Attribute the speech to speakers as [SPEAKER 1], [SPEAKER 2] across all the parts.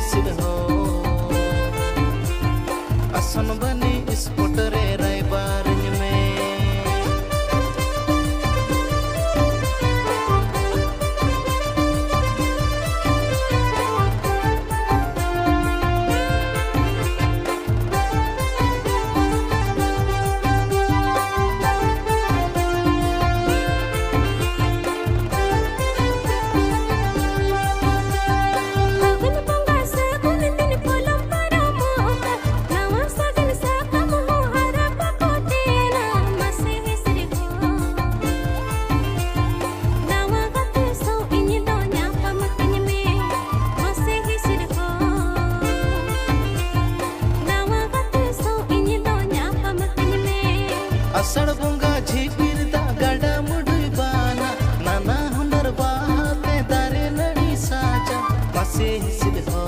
[SPEAKER 1] हिसिद हो असन बनी स्पोटरे रायबार में असड़ बुंगा झीपिर दा गड़ा मुडुई बाना नाना हुनर बाते दारे नड़ी साजा मासे हिसिद हो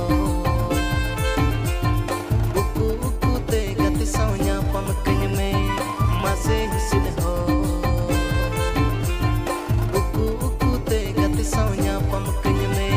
[SPEAKER 1] उकु उकु ते गति सौया पमकन में मासे हिसिद हो उकु उकु ते गति सौया पमकन में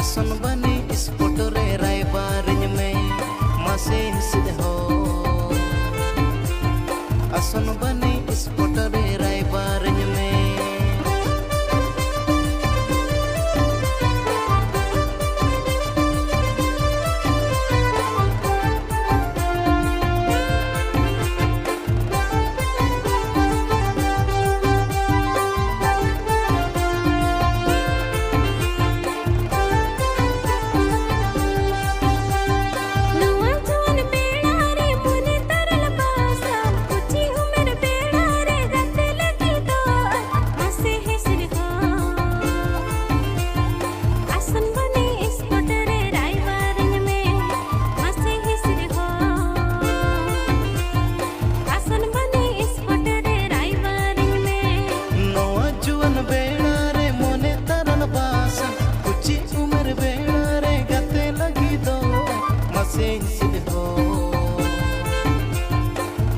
[SPEAKER 1] असन बनी स्पोटरे रायबार में मासे हिसिद हो असन बनी स्पोटरे रायबार में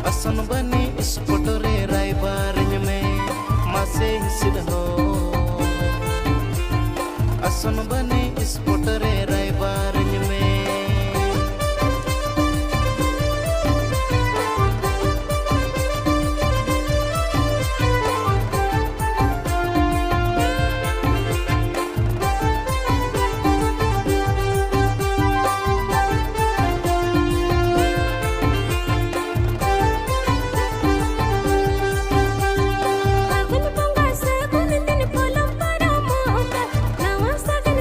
[SPEAKER 1] असन बनी स्पोटरे रायबार में मासे हिसिद हो असन बनी स्पोटरे रायबार में
[SPEAKER 2] Agun pangga segun tin polam para moka nawa sagan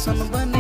[SPEAKER 1] fashion बन